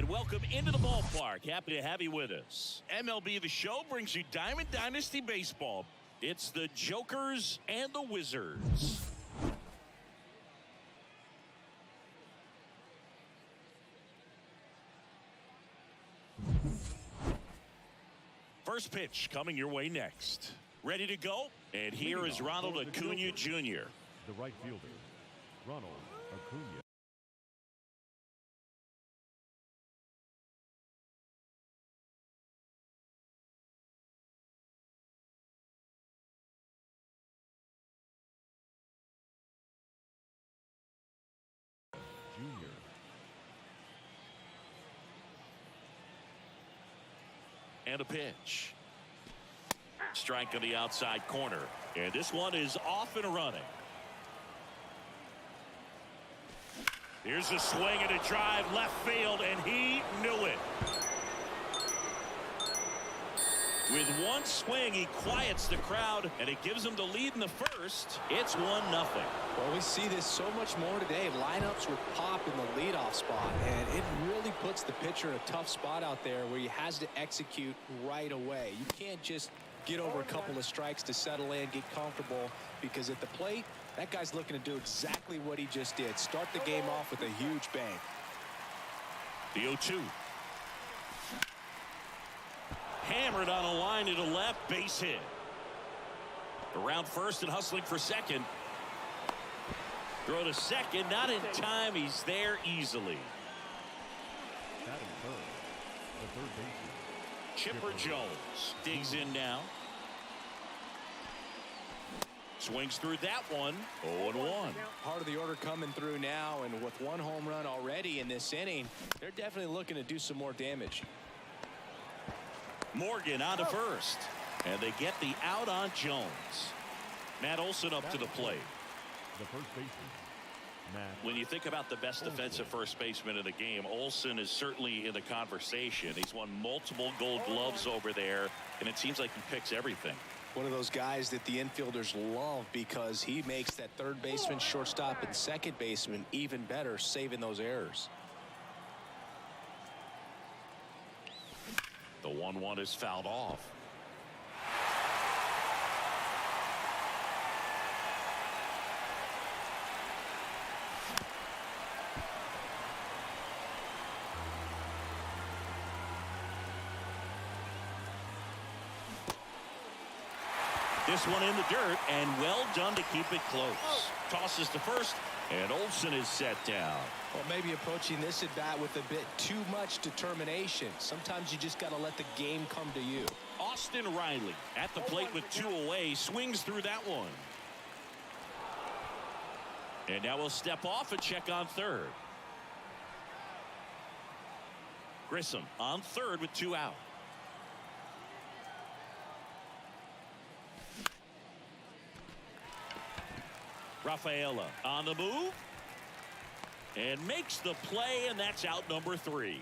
and welcome into the ballpark. Happy to have you with us. MLB The Show brings you Diamond Dynasty Baseball. It's the Jokers and the Wizards. First pitch coming your way next. Ready to go? And here is Ronald Acuna Jr. The right fielder, Ronald Acuna. Junior. And a pitch. Strike on the outside corner. And this one is off and running. Here's a swing and a drive left field, and he knew it. With one swing, he quiets the crowd, and it gives him the lead in the first. It's 1-0. Well, we see this so much more today. Lineups with pop in the leadoff spot, and it really puts the pitcher in a tough spot out there where he has to execute right away. You can't just get over a couple of strikes to settle in, get comfortable, because at the plate, that guy's looking to do exactly what he just did. Start the game off with a huge bang. The 0-2. Hammered on a line to the left, base hit. Around first and hustling for second. Throw to second, not in time. He's there easily. Batting third, the third baseman, Chipper Jones digs in now. Swings through that one. 0-1. Part of the order coming through now, and with one home run already in this inning, they're definitely looking to do some more damage. Morgan on to first, and they get the out on Jones. Matt Olson up to the plate. the first baseman, Matt. When you think about the best defensive first baseman in the game, Olson is certainly in the conversation. He's won multiple Gold Gloves over there, and it seems like he picks everything. One of those guys that the infielders love because he makes that third baseman, shortstop, and second baseman even better, saving those errors. The 1-1 is fouled off. This one in the dirt, and well done to keep it close. Tosses to first, and Olson is set down. Well, maybe approaching this at bat with a bit too much determination. Sometimes you just got to let the game come to you. Austin Riley at the plate with two away, swings through that one. And now we'll step off and check on third. Grissom on third with two out. Rafaela on the move and makes the play, and that's out number 3.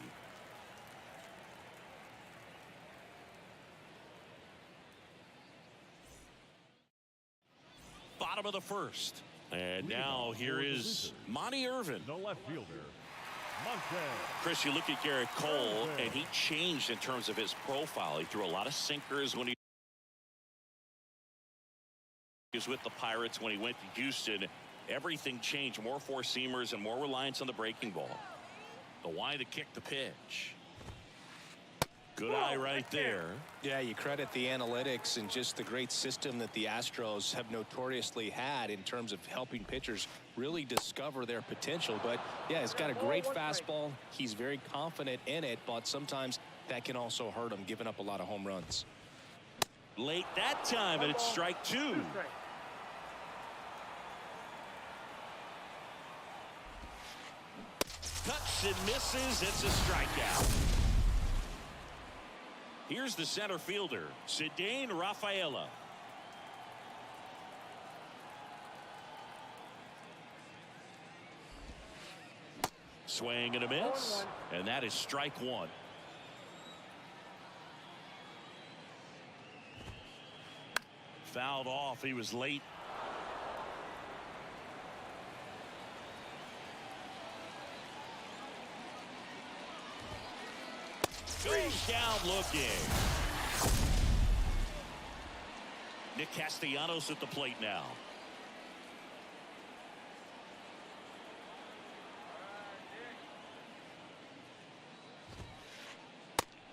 Bottom of the first, and now here is Monty Irvin. No left fielder, Monte. Chris, you look at Garrett Cole, and he changed in terms of his profile. He threw a lot of sinkers when he was with the Pirates. When he went to Houston, everything changed. More four-seamers and more reliance on the breaking ball. The wide to kick the pitch. Good eye right there. Yeah, you credit the analytics and just the great system that the Astros have notoriously had in terms of helping pitchers really discover their potential. But yeah, he's got a great fastball. He's very confident in it, but sometimes that can also hurt him, giving up a lot of home runs. Late that time, and it's strike 2. Cuts and misses. It's a strikeout. Here's the center fielder, Cedane Rafaela. Swing and a miss, and that is strike 1. Fouled off. He was late. Goes down looking. Nick Castellanos at the plate now.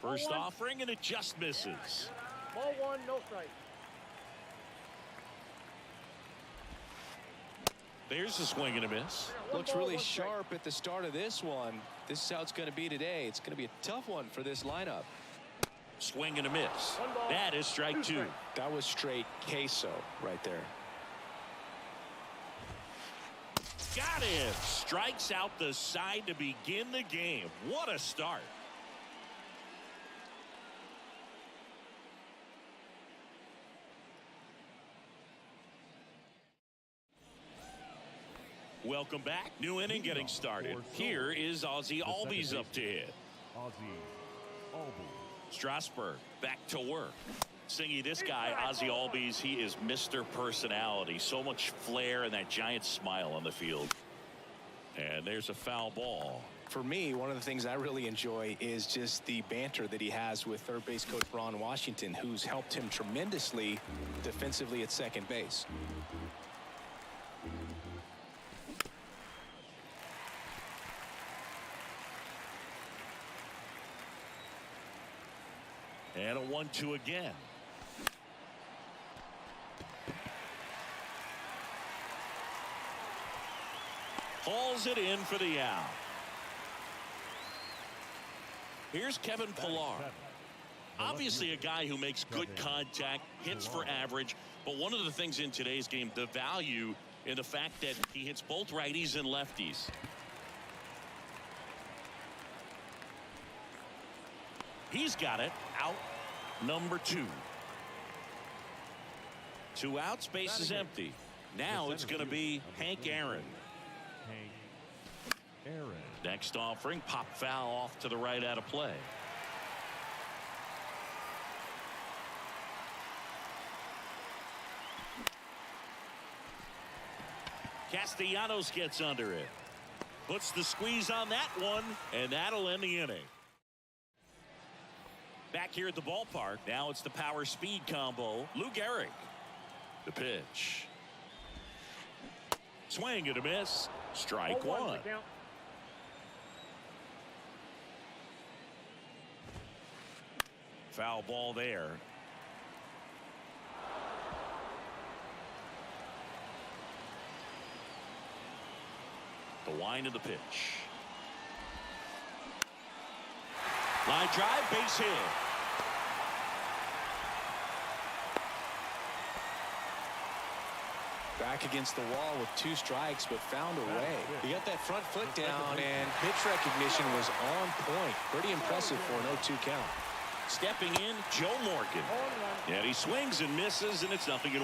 First offering, and it just misses. Ball one, no strike. There's a swing and a miss. Looks really sharp at the start of this one. This is how it's going to be today. It's going to be a tough one for this lineup. Swing and a miss. That is strike two. That was straight queso right there. Got it. Strikes out the side to begin the game. What a start. Welcome back. New inning getting started. Here is Ozzie Albies up to hit. Ozzie Albies. Strasburg back to work. Singy, this guy, Ozzie Albies, he is Mr. Personality. So much flair and that giant smile on the field. And there's a foul ball. For me, one of the things I really enjoy is just the banter that he has with third base coach Ron Washington, who's helped him tremendously defensively at second base. And a 1-2 again. Hauls it in for the out. Here's Kevin Pillar. Obviously a guy who makes good contact, hits for average, but one of the things in today's game, the value in the fact that he hits both righties and lefties. He's got it. Out number 2. 2 outs, base is empty. Now it's going to be Hank Aaron. Hank Aaron. Next offering, pop foul off to the right out of play. Castellanos gets under it. Puts the squeeze on that one, and that'll end the inning. Back here at the ballpark, now it's the power speed combo. Lou Gehrig. The pitch. Swing and a miss. Strike one. Foul ball there. The wind of the pitch. Line drive, base hit. Back against the wall with 2 strikes, but found a way. He got that front foot down, and pitch recognition was on point. Pretty impressive for an 0-2 count. Stepping in, Joe Morgan. And he swings and misses, and it's 0-1.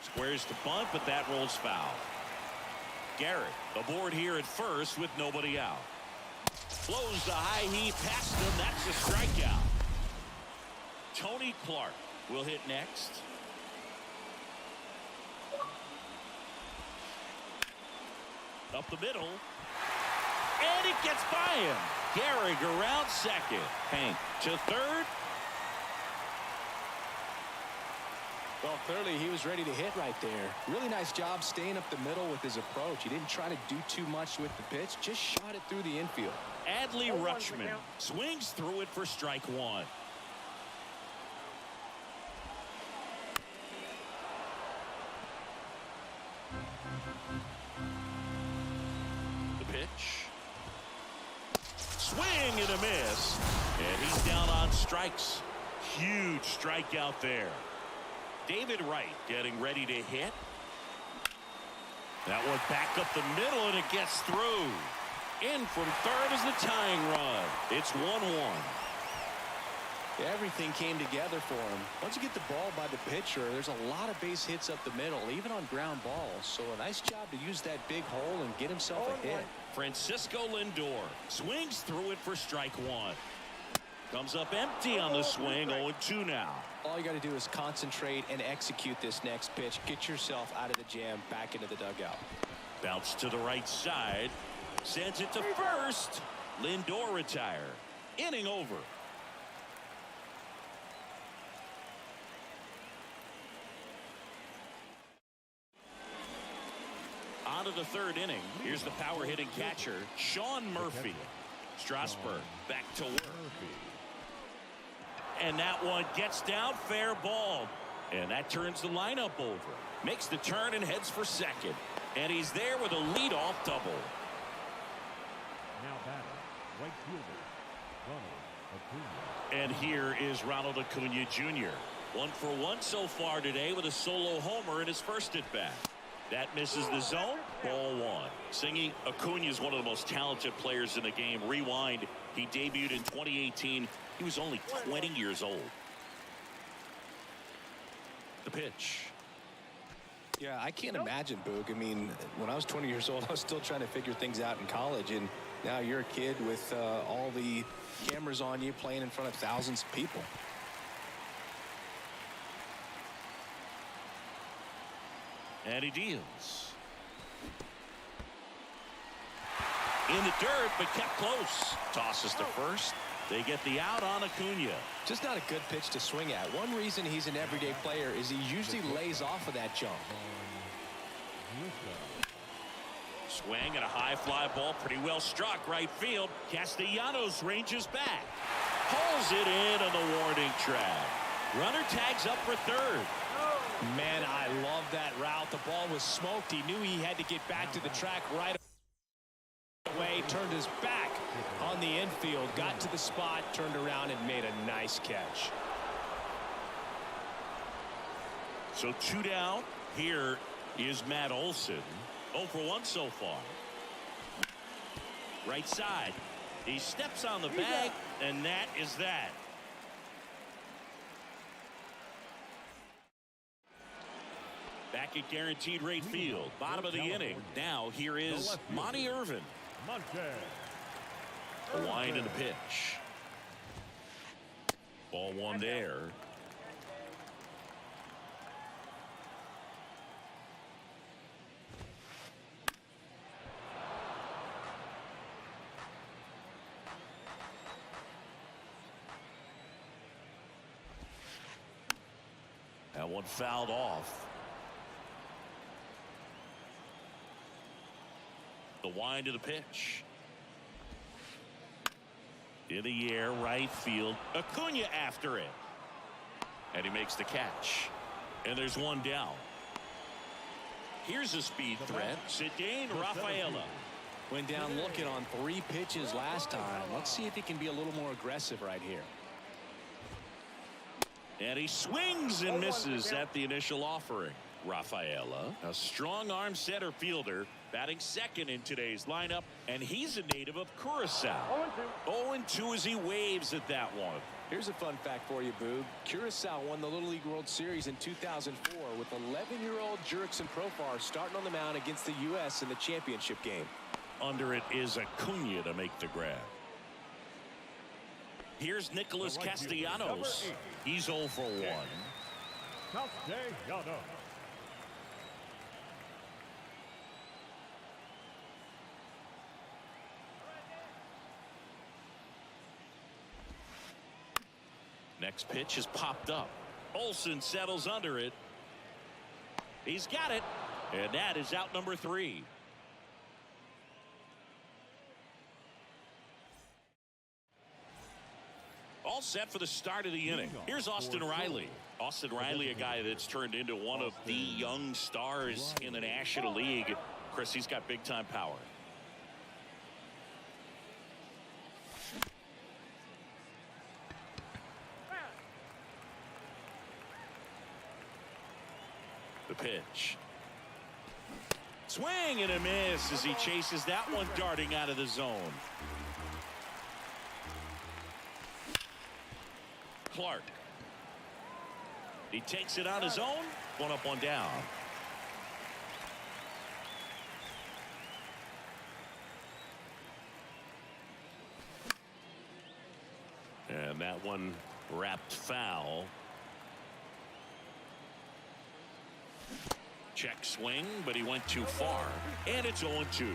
Squares to bunt, but that rolls foul. Garrett aboard here at first with nobody out. Blows the high heat past him. That's a strikeout. Tony Clark will hit next. Up the middle. And it gets by him. Gehrig around second. Hank to third. Well, clearly he was ready to hit right there. Really nice job staying up the middle with his approach. He didn't try to do too much with the pitch. Just shot it through the infield. Adley Rutschman swings through it for strike one. The pitch. Swing and a miss. And he's down on strikes. Huge strikeout there. David Wright getting ready to hit. That one back up the middle, and it gets through. In from third is the tying run. It's 1-1. Everything came together for him. Once you get the ball by the pitcher, there's a lot of base hits up the middle, even on ground balls. So a nice job to use that big hole and get himself a hit. Francisco Lindor swings through it for strike one. Comes up empty on the swing. 0-2 now. All you got to do is concentrate and execute this next pitch. Get yourself out of the jam, back into the dugout. Bounce to the right side. Sends it to first. Lindor retire. Inning over. On to the third inning. Here's the power hitting catcher, Sean Murphy. Strasburg back to work. And that one gets down, fair ball. And that turns the lineup over. Makes the turn and heads for second. And he's there with a leadoff double. Now batter, right fielder, Ronald Acuna. And here is Ronald Acuna Jr. 1 for 1 so far today with a solo homer in his first at bat. That misses the zone. Ball 1. Singy, Acuna is one of the most talented players in the game. Rewind. He debuted in 2018. He was only 20 years old. The pitch. Yeah, I can't imagine, Boog. I mean, when I was 20 years old, I was still trying to figure things out in college. And now you're a kid with all the cameras on you, playing in front of thousands of people. And he deals. In the dirt, but kept close. Tosses to first. They get the out on Acuna. Just not a good pitch to swing at. One reason he's an everyday player is he usually lays off of that jump. Swing and a high fly ball, pretty well struck right field. Castellanos ranges back. Pulls it in on the warning track. Runner tags up for third. Man, I love that route. The ball was smoked. He knew he had to get back to the track right away. Turned his back on the infield. Got to the spot, turned around, and made a nice catch. So 2 down. Here is Matt Olson. 0 for 1 so far. Right side. He steps on the bag, and that is that. Back at guaranteed rate field. Bottom of the inning. Now here is Monty Irvin. The wind and the pitch. Ball 1 there. That one fouled off. The wind of the pitch. In the air, right field. Acuna after it. And he makes the catch. And there's 1 down. Here's a speed threat. Cedane Rafaela. Went down looking on 3 pitches last time. Let's see if he can be a little more aggressive right here. And he swings and misses at the initial offering. Rafaela, a strong-arm center fielder, batting second in today's lineup, and he's a native of Curacao. 0-2 as he waves at that one. Here's a fun fact for you, Boog. Curacao won the Little League World Series in 2004 with 11-year-old Jurickson Profar starting on the mound against the U.S. in the championship game. Under it is Acuna to make the grab. Here's Nicholas Castellanos. He's 0 for 1. Castellanos. Next pitch is popped up. Olson settles under it. He's got it. And that is out number 3. All set for the start of the inning. Here's Austin Riley. Austin Riley, a guy that's turned into one of the young stars in the National League. Chris, he's got big-time power. The pitch. Swing and a miss as he chases that one darting out of the zone. Clark. He takes it on his own. 1 up, 1 down. And that one wrapped foul. Check swing, but he went too far. And it's 0-2.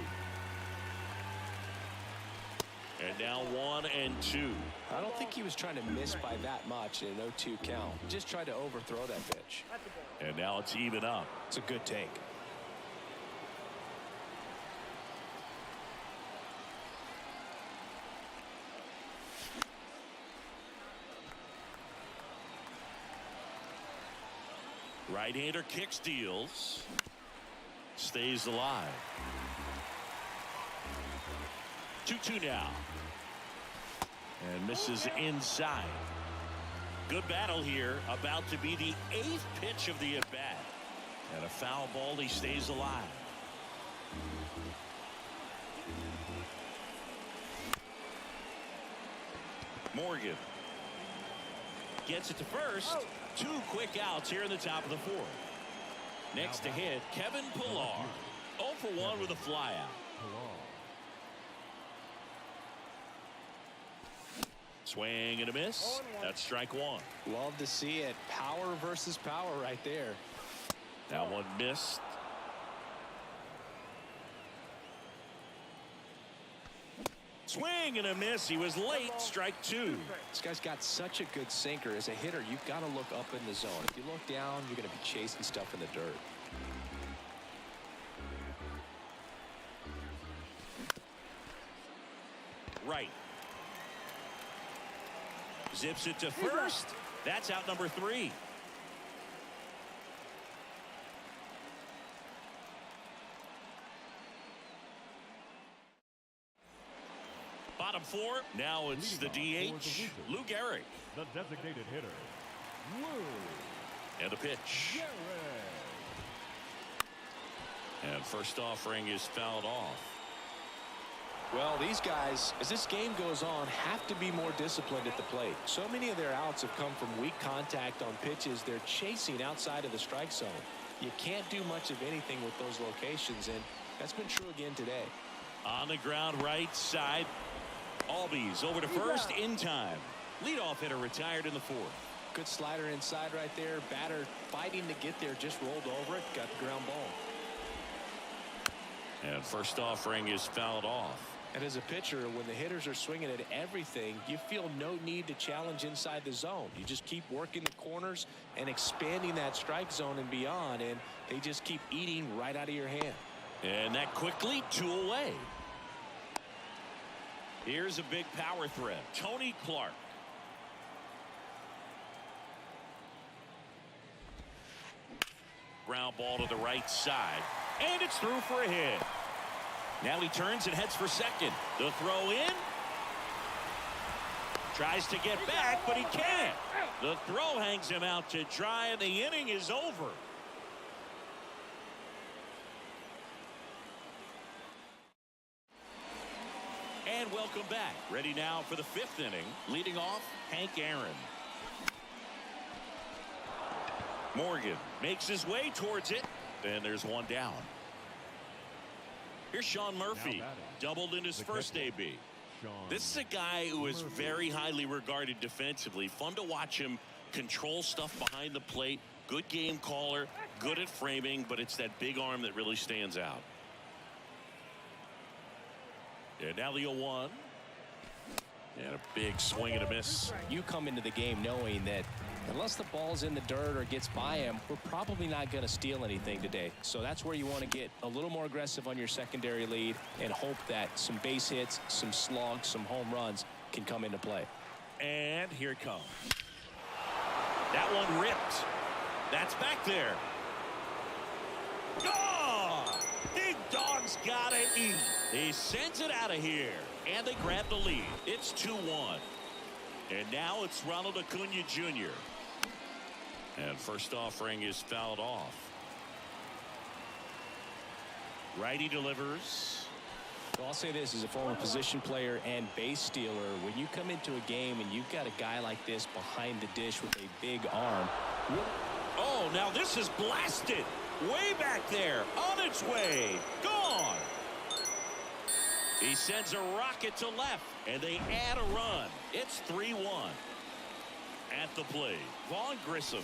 And now 1-2. I don't think he was trying to miss by that much in an 0-2 count. Just tried to overthrow that pitch. And now it's even up. It's a good take. Right-hander kicks, deals. Stays alive. 2-2 now. And misses inside. Good battle here. About to be the 8th pitch of the at-bat. And a foul ball. He stays alive. Morgan gets it to first. 2 quick outs here in the top of the 4th. Next to hit, Kevin Pillar. 0 for 1 with a flyout. Swing and a miss. That's strike 1. Love to see it. Power versus power right there. That one missed. Swing and a miss. He was late. Strike 2. This guy's got such a good sinker. As a hitter, you've got to look up in the zone. If you look down, you're going to be chasing stuff in the dirt. Right. Zips it to first. That's out number 3. Bottom 4. Now it's the DH, Lou Gehrig. The designated hitter, Lou. And the pitch. And first offering is fouled off. Well, these guys, as this game goes on, have to be more disciplined at the plate. So many of their outs have come from weak contact on pitches they're chasing outside of the strike zone. You can't do much of anything with those locations, and that's been true again today. On the ground, right side. Albies over to first in time. Leadoff hitter retired in the 4th. Good slider inside right there. Batter fighting to get there, just rolled over it, got the ground ball. And first offering is fouled off. And as a pitcher, when the hitters are swinging at everything, you feel no need to challenge inside the zone. You just keep working the corners and expanding that strike zone and beyond, and they just keep eating right out of your hand. And that quickly 2 away. Here's a big power threat. Tony Clark. Ground ball to the right side. And it's through for a hit. Now he turns and heads for second. The throw in. Tries to get back, but he can't. The throw hangs him out to dry, and the inning is over. And welcome back. Ready now for the 5th inning. Leading off, Hank Aaron. Morgan makes his way towards it. And there's one down. Here's Sean Murphy. Doubled in his first AB. This is a guy who is very highly regarded defensively. Fun to watch him control stuff behind the plate. Good game caller. Good at framing. But it's that big arm that really stands out. And now the 0-1. And a big swing and a miss. You come into the game knowing that unless the ball's in the dirt or gets by him, we're probably not going to steal anything today. So that's where you want to get a little more aggressive on your secondary lead and hope that some base hits, some slugs, some home runs can come into play. And here it comes. That one ripped. That's back there. Oh! Big dog's gotta eat. He sends it out of here. And they grab the lead. It's 2-1. And now it's Ronald Acuna Jr. And first offering is fouled off. Righty delivers. So I'll say this as a former position player and base stealer. When you come into a game and you've got a guy like this behind the dish with a big arm. Oh, now this is blasted. Way back there. On its way. Gone. He sends a rocket to left, and they add a run. It's 3-1. At the plate, Vaughn Grissom.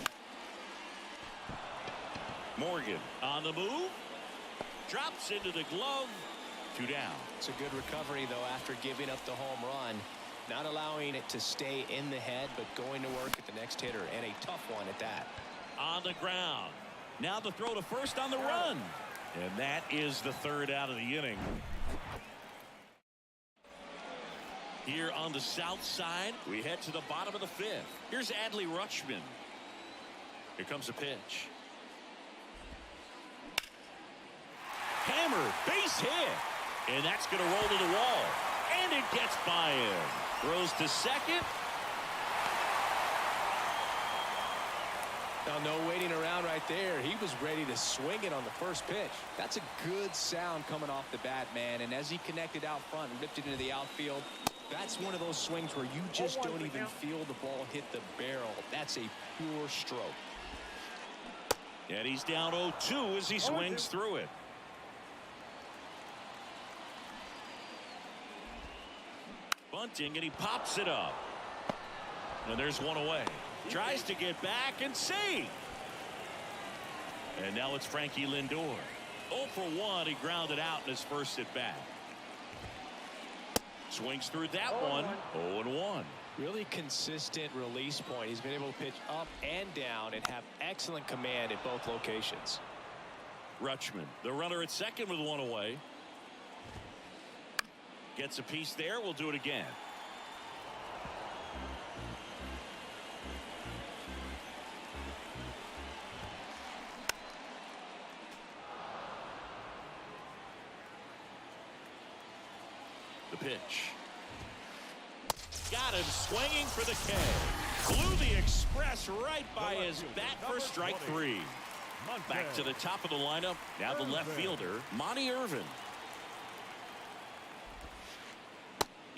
Morgan on the move. Drops into the glove. 2 down. It's a good recovery, though, after giving up the home run. Not allowing it to stay in the head, but going to work at the next hitter, and a tough one at that. On the ground. Now the throw to first on the run. And that is the 3rd out of the inning. Here on the south side, we head to the bottom of the 5th. Here's Adley Rutschman. Here comes a pitch. Hammer, base hit. And that's going to roll to the wall. And it gets by him. Throws to second. Now, no waiting around right there. He was ready to swing it on the first pitch. That's a good sound coming off the bat, man. And as he connected out front and ripped it into the outfield, that's one of those swings where you just don't even feel the ball hit the barrel. That's a pure stroke. And he's down 0-2 as he swings through it. Bunting, and he pops it up. And there's one away. Tries to get back and save. And now it's Frankie Lindor. 0 for 1. He grounded out in his first at bat. Swings through that one. 0-1. Really consistent release point. He's been able to pitch up and down and have excellent command at both locations. Rutschman, the runner at second with 1 away. Gets a piece there. We'll do it again. The pitch. Got him swinging for the K. Blew the express right by his bat for strike 3. Back to the top of the lineup. Now the left fielder, Monty Irvin.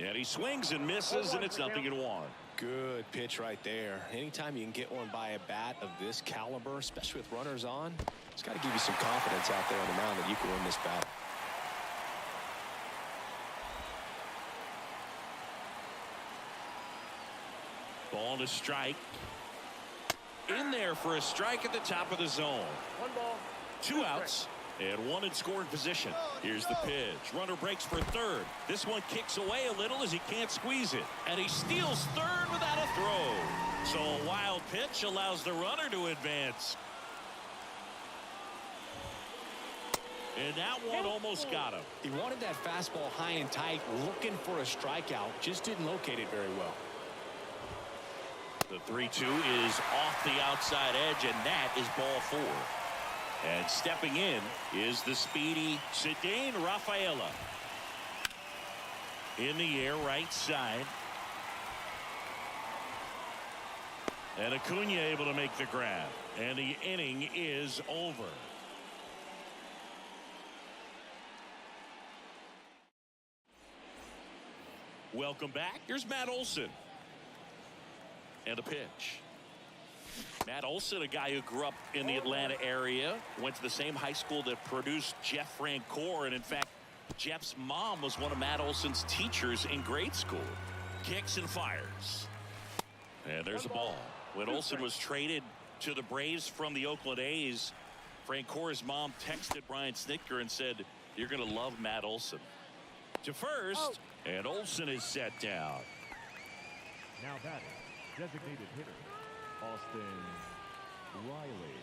And he swings and misses, and it's 0-1. Good pitch right there. Anytime you can get one by a bat of this caliber, especially with runners on, it's got to give you some confidence out there on the mound that you can win this battle. Ball to strike. In there for a strike at the top of the zone. 1 ball. 2 outs. And 1 in scoring position. Here's the pitch. Runner breaks for third. This one kicks away a little as he can't squeeze it. And he steals third without a throw. So a wild pitch allows the runner to advance. And that one almost got him. He wanted that fastball high and tight, looking for a strikeout. Just didn't locate it very well. The 3-2 is off the outside edge, and that is ball 4. And stepping in is the speedy Cedane Rafaela. In the air, right side. And Acuna able to make the grab. And the inning is over. Welcome back. Here's Matt Olson. And a pitch. Matt Olson, a guy who grew up in the Atlanta area, went to the same high school that produced Jeff Francoeur, and in fact Jeff's mom was one of Matt Olson's teachers in grade school. Kicks and fires, and there's a ball. When Olson was traded to the Braves from the Oakland A's, Francoeur's mom texted Brian Snitker and said, "You're gonna love Matt Olson." To first, and Olson is set down. Now batting, designated hitter, Austin Riley.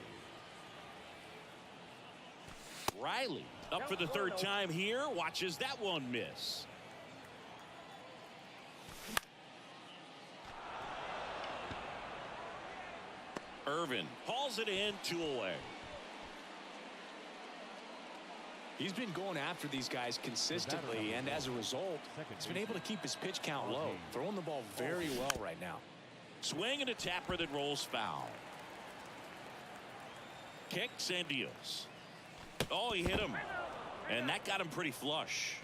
Riley up for the 3rd time here. Watches that one miss. Irvin hauls it in, 2 away. He's been going after these guys consistently, and as a result, he's been able to keep his pitch count low, throwing the ball very well right now. Swing and a tapper that rolls foul. Kicks and deals. Oh, he hit him. And that got him pretty flush.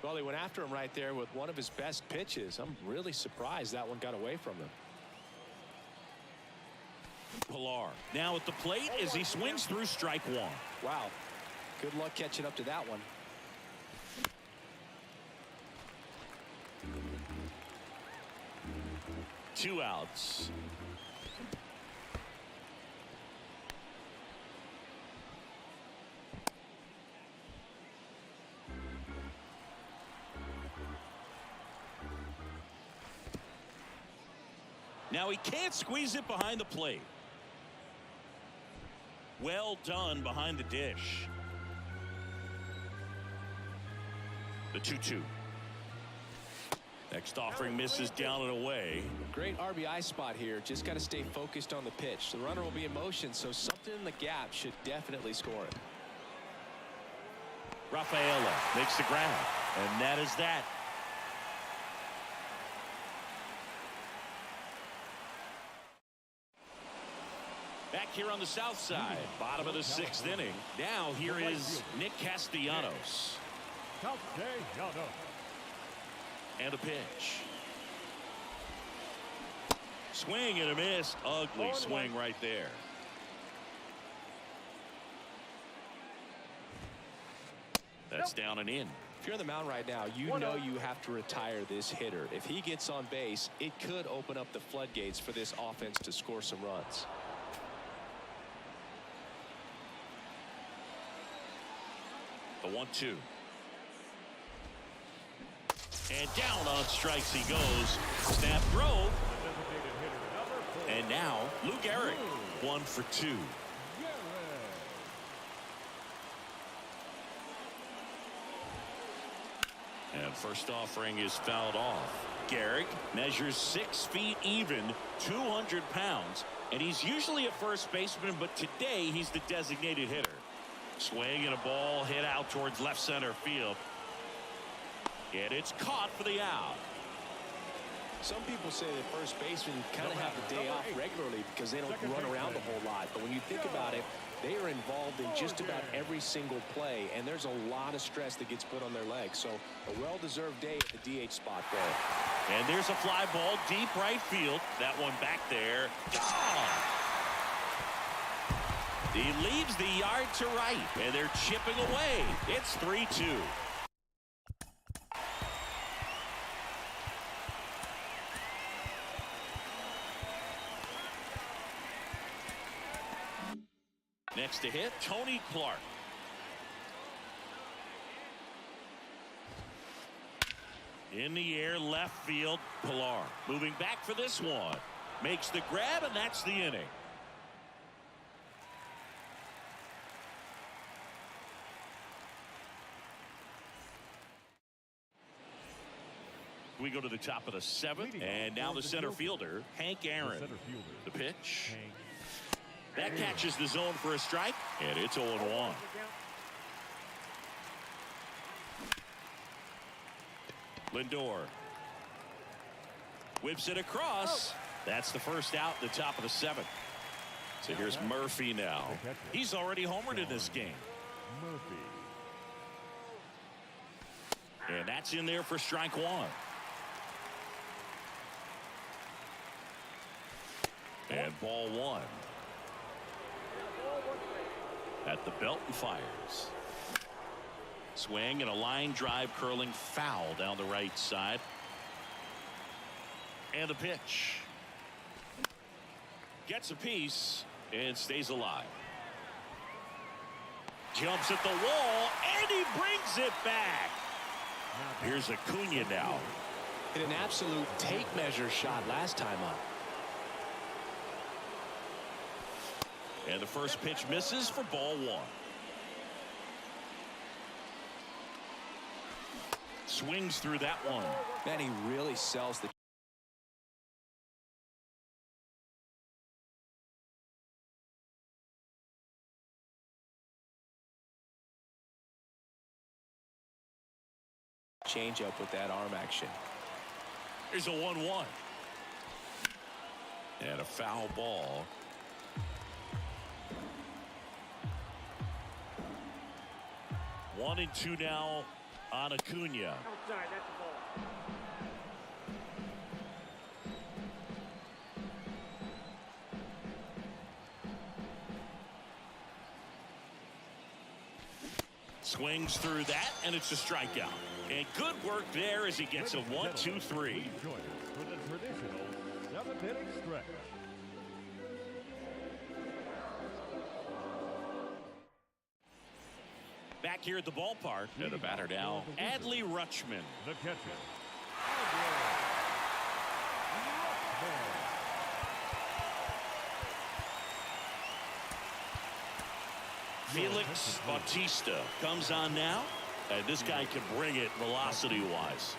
Well, he went after him right there with one of his best pitches. I'm really surprised that one got away from him. Pilar now at the plate as he swings through strike 1. Wow. Good luck catching up to that one. Two outs. Now he can't squeeze it behind the plate. Well done behind the dish. The 2-2. Next offering misses down and away. Great RBI spot here. Just got to stay focused on the pitch. The runner will be in motion, so something in the gap should definitely score it. Rafaela makes the grab, and that is that. Back here on the south side, bottom of the 6th inning. Now here is Nick Castellanos. And a pitch. Swing and a miss. Ugly swing right there. That's down and in. If you're on the mound right now, you know you have to retire this hitter. If he gets on base, it could open up the floodgates for this offense to score some runs. The 1-2. And down on strikes he goes. Snap throw. And now Lou Gehrig, 1 for 2. And first offering is fouled off. Gehrig measures 6 feet even, 200 pounds, and he's usually a first baseman, but today he's the designated hitter. Swing and a ball hit out towards left center field. And it's caught for the out. Some people say that first basemen kind of have the day off regularly because they don't run around a whole lot. But when you think about it, they are involved in just about every single play, and there's a lot of stress that gets put on their legs. So a well-deserved day at the DH spot there. And there's a fly ball deep right field. That one back there. Gone. He leaves the yard to right, and they're chipping away. It's 3-2. Next to hit, Tony Clark. In the air, left field, Pilar. Moving back for this one. Makes the grab, and that's the inning. We go to the top of the 7th, and now the center fielder, Hank Aaron. The pitch. That catches the zone for a strike, and it's 0-1. Lindor whips it across. That's the first out, the top of the 7th. So here's Murphy now. He's already homered in this game. And that's in there for strike 1. And ball 1. At the belt and fires. Swing and a line drive curling foul down the right side. And the pitch. Gets a piece and stays alive. Jumps at the wall and he brings it back. Here's Acuna now. Hit an absolute tape measure shot last time up. And the first pitch misses for ball 1. Swings through that one. Man, he really sells the changeup with that arm action. Here's a 1-1. And a foul ball. One and 2 now on Acuna. Outside, that's the ball. Swings through that, and it's a strikeout. And good work there as he gets a 1-2-3. Join us for the traditional 7th inning stretch. Back here at the ballpark, and the batter now, Adley Rutschman. The catcher. Felix Bautista comes on now, and this guy can bring it velocity-wise.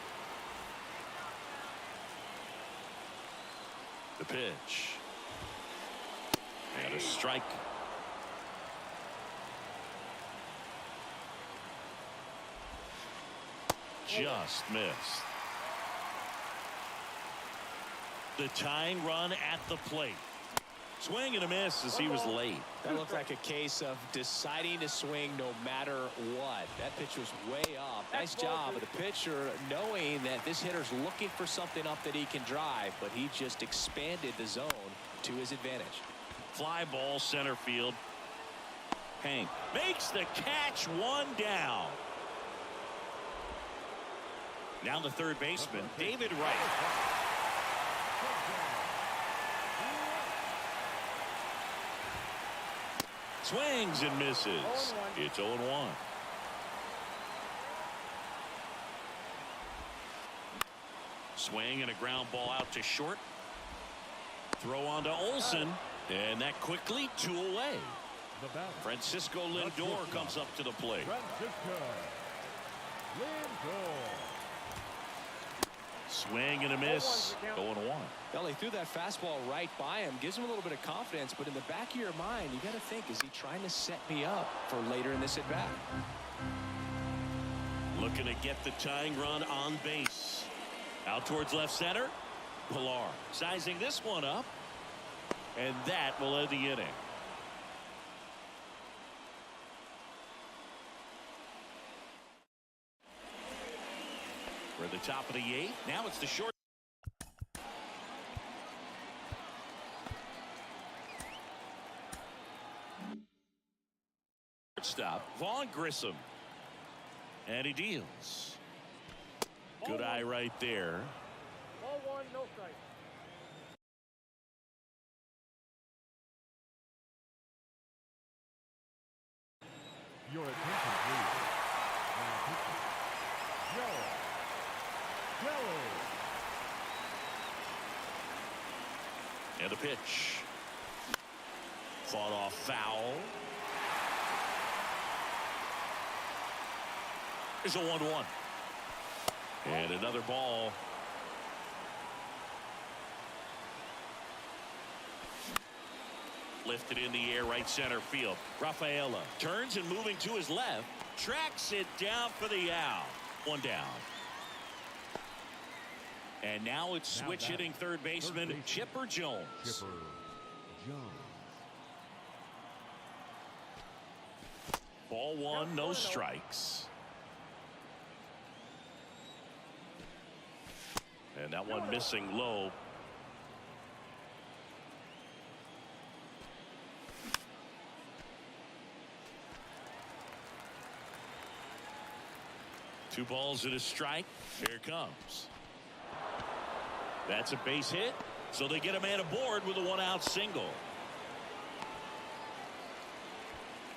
The pitch. And a strike. Just missed. The tying run at the plate. Swing and a miss as he was late. That looked like a case of deciding to swing no matter what. That pitch was way up. Nice job of the pitcher knowing that this hitter's looking for something up that he can drive, but he just expanded the zone to his advantage. Fly ball center field. Hank makes the catch, one down. Now the third baseman, David Wright. Swings and misses. It's 0-1. Swing and a ground ball out to short. Throw on to Olsen, and that quickly 2 away. Francisco Lindor comes up to the plate. Francisco Lindor. Swing and a miss. 0-1. Well, he threw that fastball right by him. Gives him a little bit of confidence, but in the back of your mind, you got to think, is he trying to set me up for later in this at-bat? Looking to get the tying run on base. Out towards left center. Pilar sizing this one up. And that will end the inning. We're at the top of the 8th. Now it's the short. Stop. Vaughn Grissom. And he deals. Good eye right there. Ball 1, no strike. Your attention, please. And a pitch. Fought off foul. There's a 1-1. And another ball. Lifted in the air, right center field. Rafaela turns and moving to his left. Tracks it down for the out. 1 down. And now it's switch hitting third baseman Chipper Jones. Chipper Jones. Ball 1, no strikes. And that one missing low. Two balls and a strike. Here it comes. That's a base hit. So they get a man aboard with a 1-out single.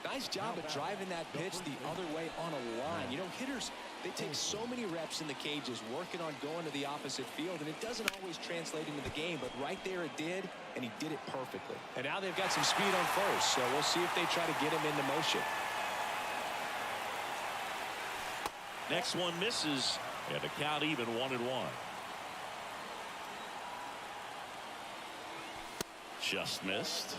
Nice job of driving that pitch the other way on a line. You know, hitters, they take so many reps in the cages working on going to the opposite field, and it doesn't always translate into the game, but right there it did, and he did it perfectly. And now they've got some speed on first, so we'll see if they try to get him into motion. Next one misses, and the count even 1-1. Just missed.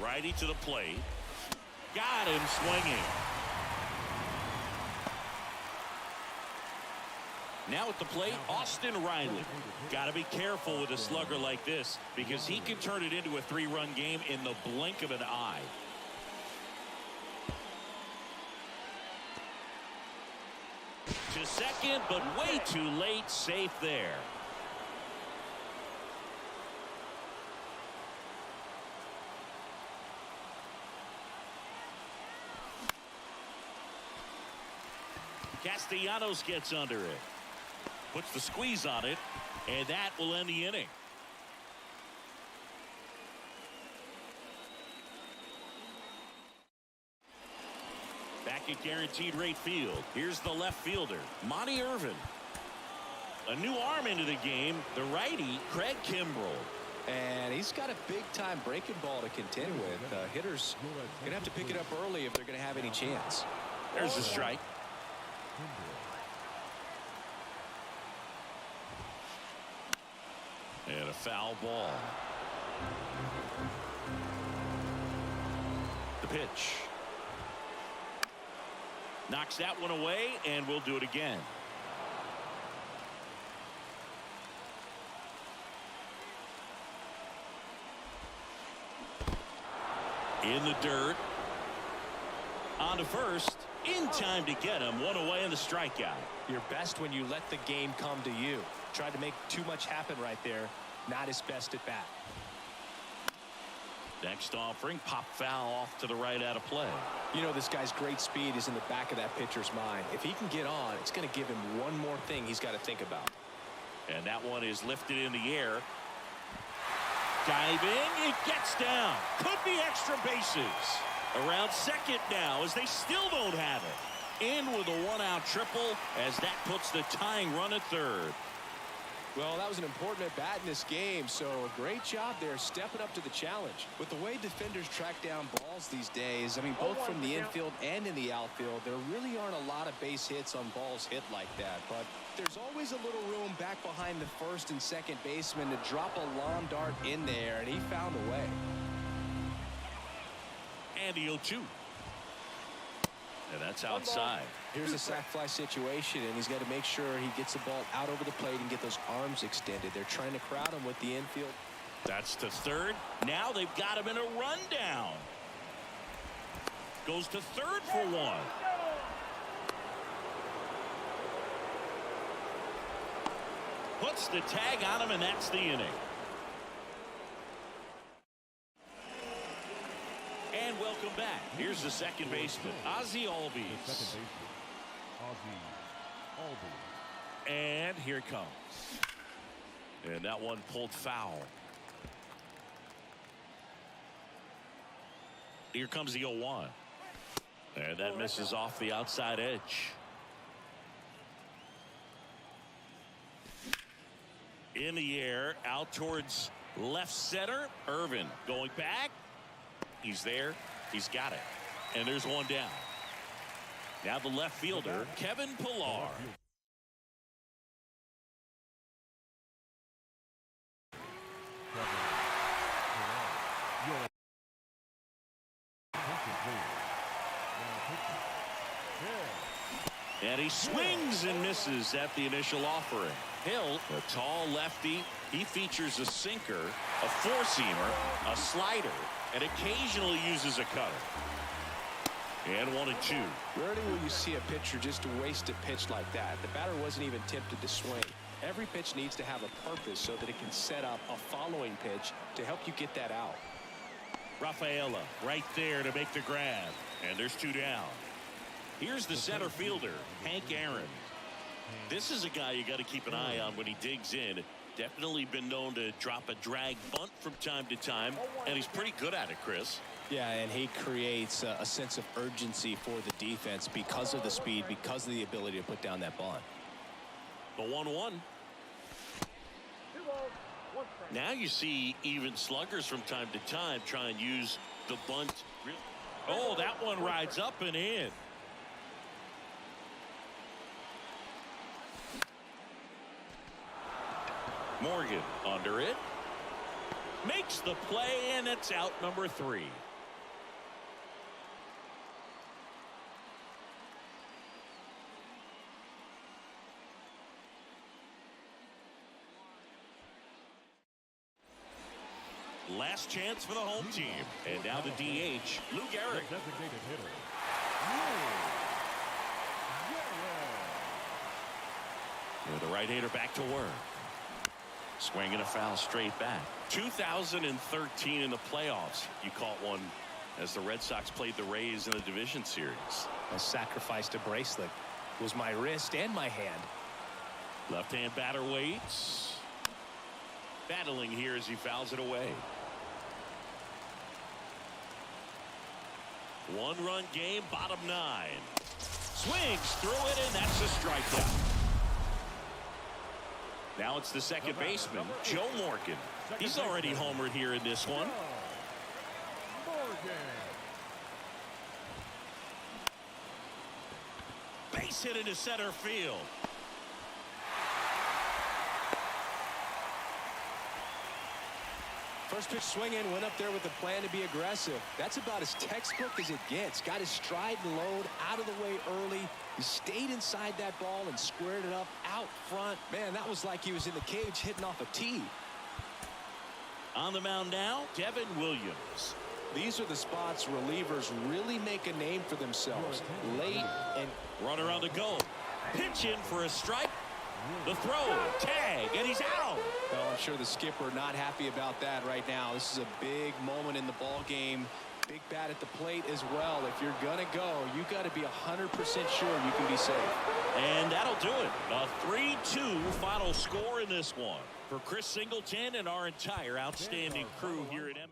Righty to the plate. Got him swinging. Now at the plate, Austin Riley. Got to be careful with a slugger like this because he can turn it into a 3-run game in the blink of an eye. To second, but way too late. Safe there. Castellanos gets under it. Puts the squeeze on it, and that will end the inning. Back at Guaranteed Rate Field, here's the left fielder, Monty Irvin. A new arm into the game, the righty, Craig Kimbrell. And he's got a big-time breaking ball to contend with. Hitters going to have to pick it up early if they're going to have any chance. There's a strike. And a foul ball. The pitch. Knocks that one away, and we'll do it again. In the dirt. On to first. In time to get him. One away in the strikeout. You're best when you let the game come to you. Tried to make too much happen right there. Not his best at bat. Next offering, pop foul off to the right out of play. You know, this guy's great speed is in the back of that pitcher's mind. If he can get on, it's going to give him one more thing he's got to think about. And that one is lifted in the air. Diving, it gets down. Could be extra bases. Around second now as they still don't have it. In with a one-out triple as that puts the tying run at third. Well, that was an important at-bat in this game, so a great job there stepping up to the challenge. With the way defenders track down balls these days, I mean, both from the infield and in the outfield, there really aren't a lot of base hits on balls hit like that. But there's always a little room back behind the first and second baseman to drop a lawn dart in there, and he found a way. And the 0-2. And that's outside. Here's a sac fly situation, and he's got to make sure he gets the ball out over the plate and get those arms extended. They're trying to crowd him with the infield. That's to third. Now they've got him in a rundown. Goes to third for one. Puts the tag on him, and that's the inning. And welcome back. Here's the second baseman, Ozzie Albies. And here it comes. And that one pulled foul. Here comes the 0-1. And that misses off the outside edge. In the air, out towards left center. Irvin going back. He's there. He's got it. And there's one down. Now the left fielder, Kevin Pillar. And he swings and misses at the initial offering. Hill, a tall lefty, he features a sinker, a four-seamer, a slider, and occasionally uses a cutter. And 1-2. Rarely will you see a pitcher just waste a pitch like that. The batter wasn't even tempted to swing. Every pitch needs to have a purpose so that it can set up a following pitch to help you get that out. Rafaela right there to make the grab. And there's two down. Here's the center fielder, Hank Aaron. This is a guy you got to keep an eye on when he digs in. Definitely been known to drop a drag bunt from time to time, and he's pretty good at it, Chris. Yeah, and he creates a sense of urgency for the defense because of the speed, because of the ability to put down that bunt. The 1-1. Now you see even sluggers from time to time try and use the bunt. Oh, that one rides up and in. Morgan under it. Makes the play, and it's out number 3. Last chance for the home team. And now the DH, Lou Gehrig. Designated hitter. And the right-hander back to work. Swinging a foul straight back. 2013 in the playoffs. You caught one as the Red Sox played the Rays in the division series. I sacrificed a bracelet. It was my wrist and my hand. Left-hand batter waits. Battling here as he fouls it away. One-run game, bottom 9. Swings through it, and that's a strikeout. Now it's the second baseman, Joe Morgan. He's already homered here in this one. Base hit into center field. First pitch swinging, went up there with a plan to be aggressive. That's about as textbook as it gets. Got his stride and load out of the way early. He stayed inside that ball and squared it up out front. Man, that was like he was in the cage hitting off a tee. On the mound now, Devin Williams. These are the spots relievers really make a name for themselves. Late and runner on the go. Pitch in for a strike. The throw, tag, and he's out. Well, I'm sure the skipper not happy about that right now. This is a big moment in the ball game. Big bat at the plate as well. If you're going to go, you got to be 100% sure you can be safe. And that'll do it. A 3-2 final score in this one. For Chris Singleton and our entire outstanding crew here at MLB.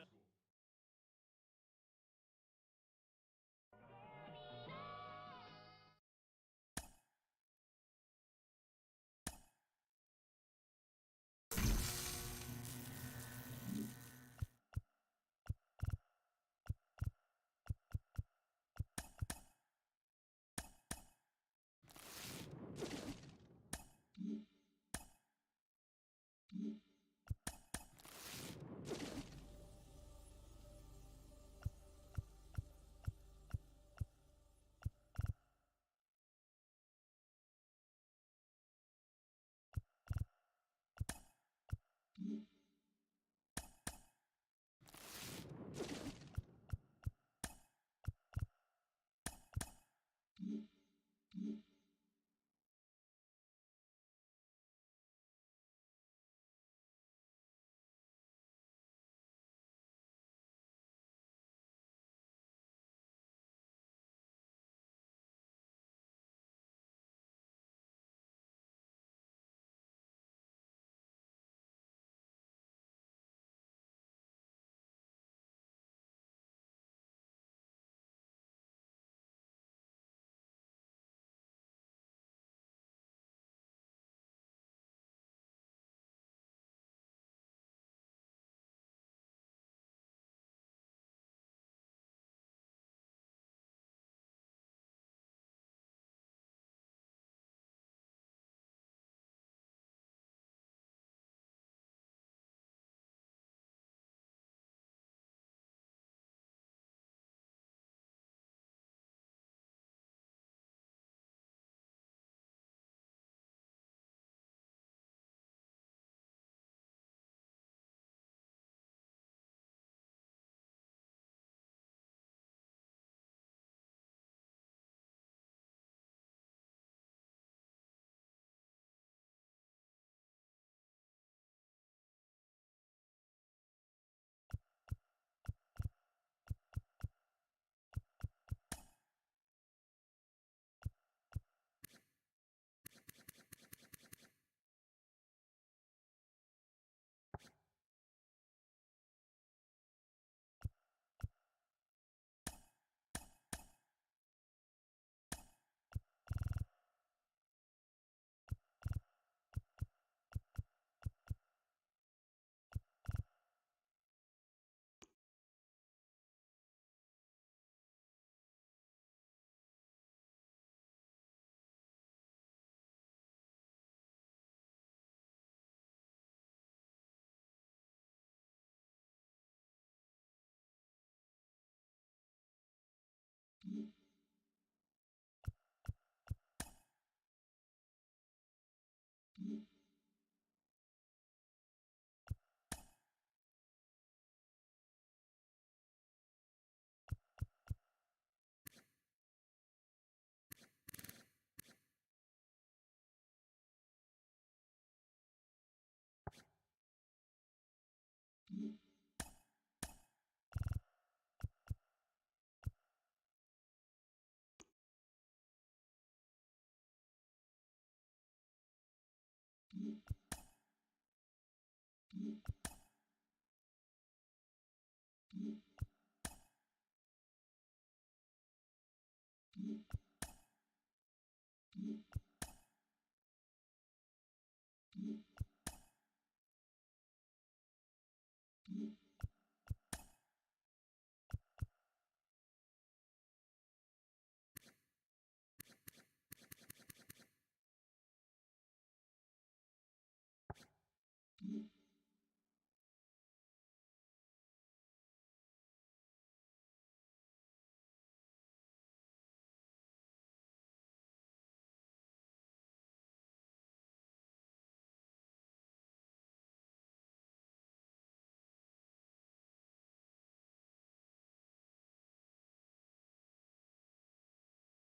you.